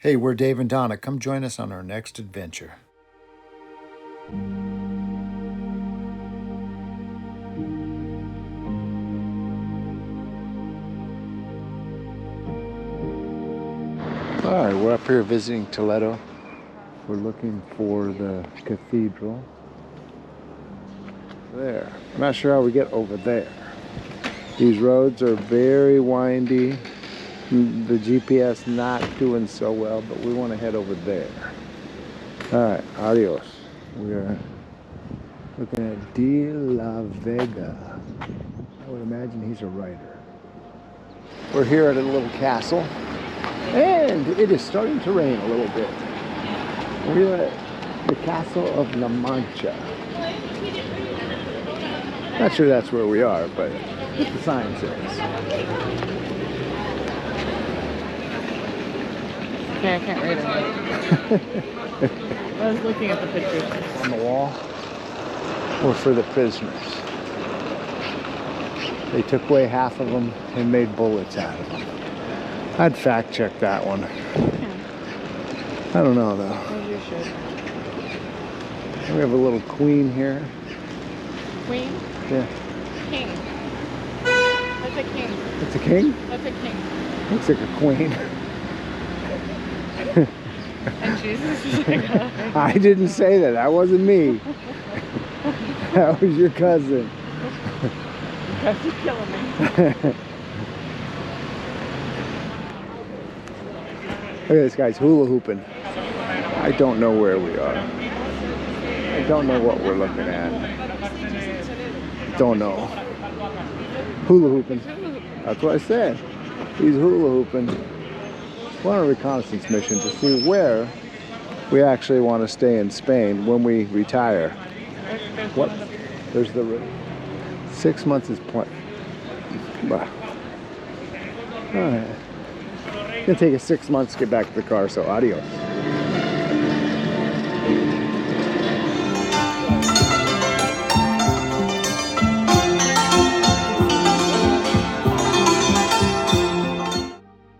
Hey, we're Dave and Donna. Come join us on our next adventure. All right, we're up here visiting Toledo. We're looking for the cathedral. There. I'm not sure how we get over there. These roads are very windy. The GPS not doing so well, but we want to head over there. All right, adios. We are looking at De La Vega. I would imagine he's a writer. We're here at a little castle, and it is starting to rain a little bit. We're at the Castle of La Mancha. Not sure that's where we are, but the sign says. Okay, I can't read it. I was looking at the pictures. On the wall were for the prisoners. They took away half of them and made bullets out of them. I'd fact check that one. Yeah. I don't know though. As you should. We have a little queen here. Queen? Yeah. King. That's a king. It's a king? That's a king. Looks like a queen. And Jesus is a guy. I didn't say that. That wasn't me. That was your cousin. You guys are killing me. Look at this guy's hula hooping. I don't know where we are. I don't know what we're looking at. Don't know. Hula hooping. That's what I said. He's hula hooping. We're on a reconnaissance mission to see where we actually want to stay in Spain when we retire. What? There's the river. 6 months is plenty. Wow. Alright. It's gonna take us 6 months to get back to the car, so adios.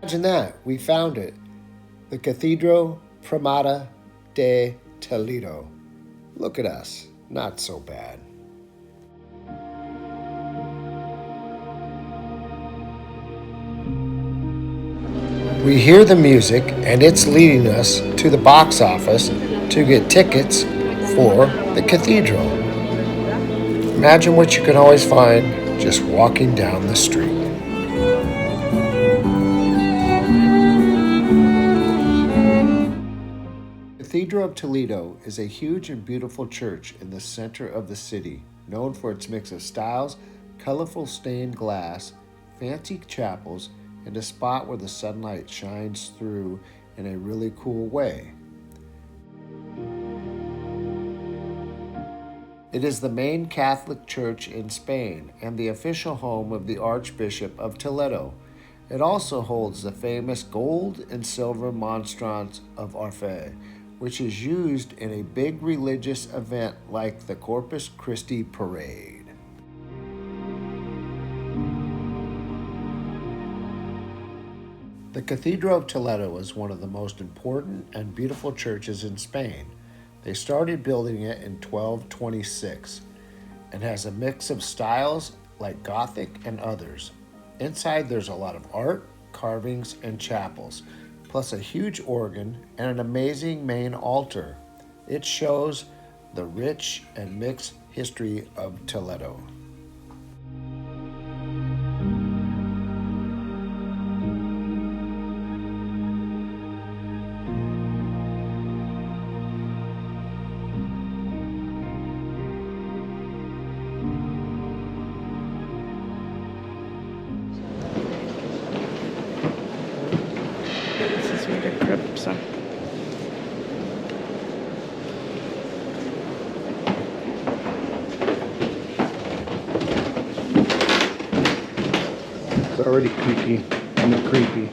Imagine that, we found it. The Cathedral Primada de Toledo. Look at us, not so bad. We hear the music, and it's leading us to the box office to get tickets for the cathedral. Imagine what you can always find just walking down the street. The Cathedral of Toledo is a huge and beautiful church in the center of the city, known for its mix of styles, colorful stained glass, fancy chapels, and a spot where the sunlight shines through in a really cool way. It is the main Catholic church in Spain and the official home of the Archbishop of Toledo. It also holds the famous gold and silver monstrance of Orfe, which is used in a big religious event like the Corpus Christi Parade. The Cathedral of Toledo is one of the most important and beautiful churches in Spain. They started building it in 1226 and has a mix of styles like Gothic and others. Inside there's a lot of art, carvings, and chapels, plus a huge organ and an amazing main altar. It shows the rich and mixed history of Toledo. This is where the crypts are. It's already creepy. I'm creepy.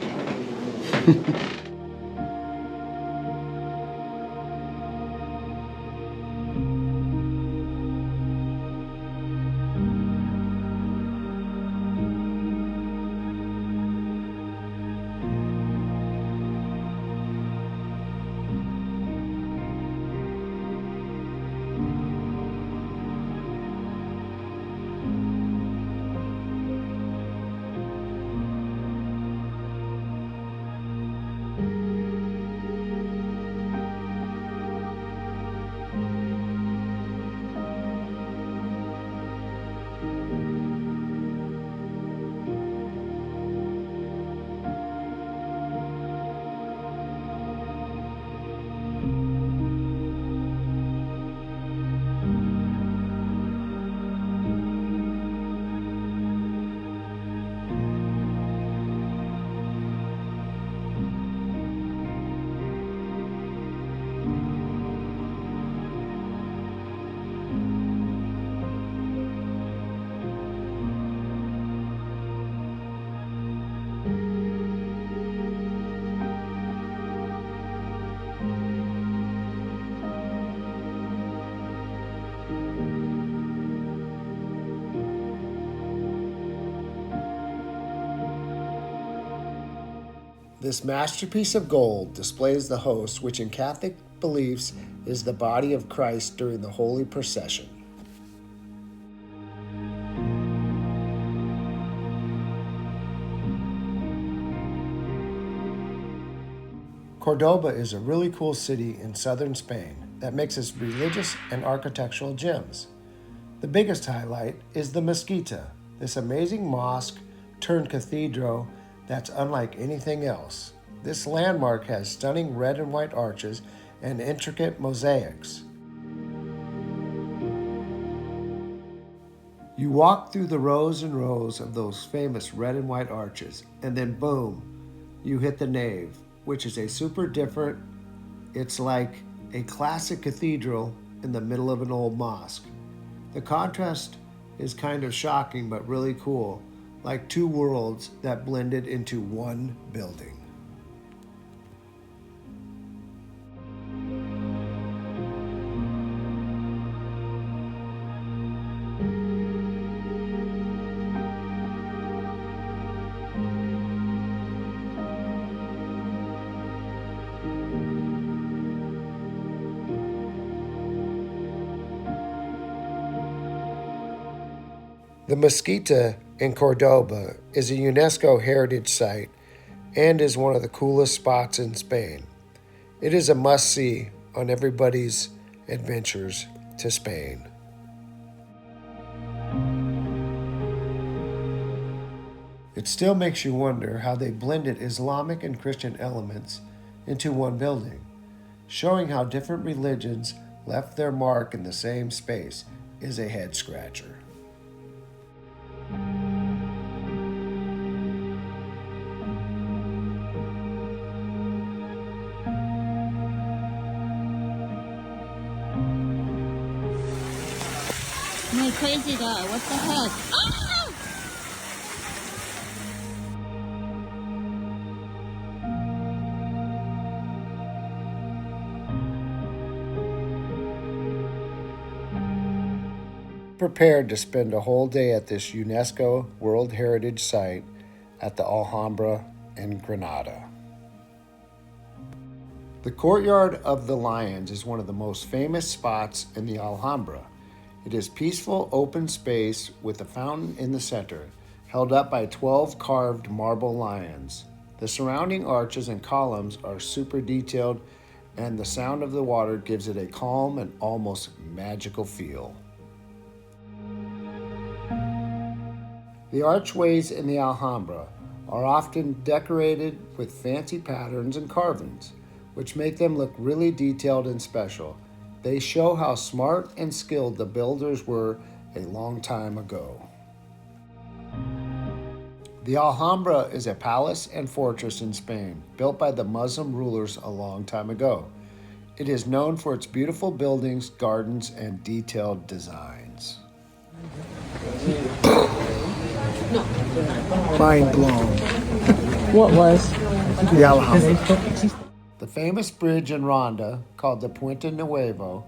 This masterpiece of gold displays the host, which in Catholic beliefs is the body of Christ during the Holy Procession. Cordoba is a really cool city in southern Spain that mixes religious and architectural gems. The biggest highlight is the Mezquita, this amazing mosque turned cathedral that's unlike anything else. This landmark has stunning red and white arches and intricate mosaics. You walk through the rows and rows of those famous red and white arches, and then boom, you hit the nave, which is a super different, it's like a classic cathedral in the middle of an old mosque. The contrast is kind of shocking but really cool, like two worlds that blended into one building. The Mezquita in Cordoba is a UNESCO heritage site and is one of the coolest spots in Spain. It is a must-see on everybody's adventures to Spain. It still makes you wonder how they blended Islamic and Christian elements into one building. Showing how different religions left their mark in the same space is a head-scratcher. My crazy guy, what the heck? Ah! Prepared to spend a whole day at this UNESCO World Heritage Site at the Alhambra in Granada. The Courtyard of the Lions is one of the most famous spots in the Alhambra. It is peaceful, open space with a fountain in the center, held up by 12 carved marble lions. The surrounding arches and columns are super detailed, and the sound of the water gives it a calm and almost magical feel. The archways in the Alhambra are often decorated with fancy patterns and carvings, which make them look really detailed and special. They show how smart and skilled the builders were a long time ago. The Alhambra is a palace and fortress in Spain, built by the Muslim rulers a long time ago. It is known for its beautiful buildings, gardens, and detailed designs. Mind blown. What was? The Alhambra. The famous bridge in Ronda, called the Puente Nuevo,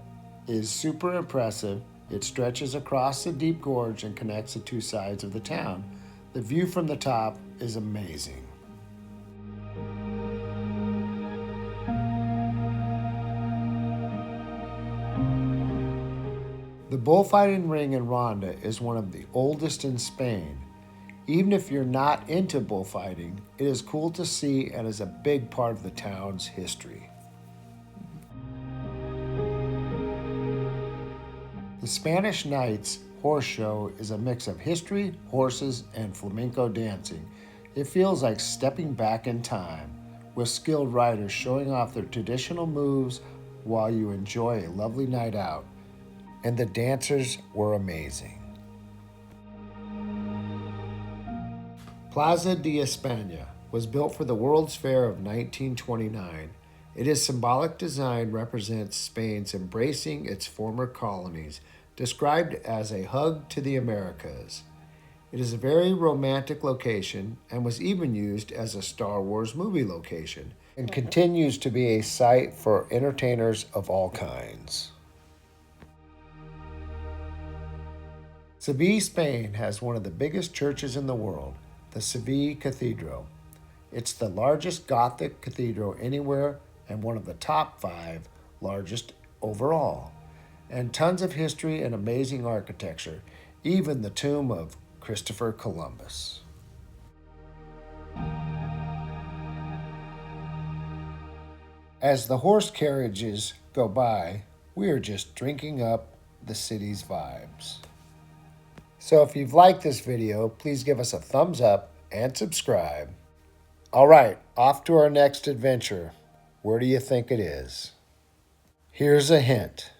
is super impressive. It stretches across the deep gorge and connects the two sides of the town. The view from the top is amazing. The bullfighting ring in Ronda is one of the oldest in Spain. Even if you're not into bullfighting, it is cool to see and is a big part of the town's history. The Spanish Knights horse show is a mix of history, horses, and flamenco dancing. It feels like stepping back in time, with skilled riders showing off their traditional moves while you enjoy a lovely night out. And the dancers were amazing. Plaza de Espana was built for the World's Fair of 1929. Its symbolic design represents Spain's embracing its former colonies, described as a hug to the Americas. It is a very romantic location and was even used as a Star Wars movie location and continues to be a site for entertainers of all kinds. Seville, Spain has one of the biggest churches in the world, the Seville Cathedral. It's the largest Gothic cathedral anywhere and one of the top 5 largest overall. And tons of history and amazing architecture, even the tomb of Christopher Columbus. As the horse carriages go by, we are just drinking up the city's vibes. So if you've liked this video, please give us a thumbs up and subscribe. All right, off to our next adventure. Where do you think it is? Here's a hint.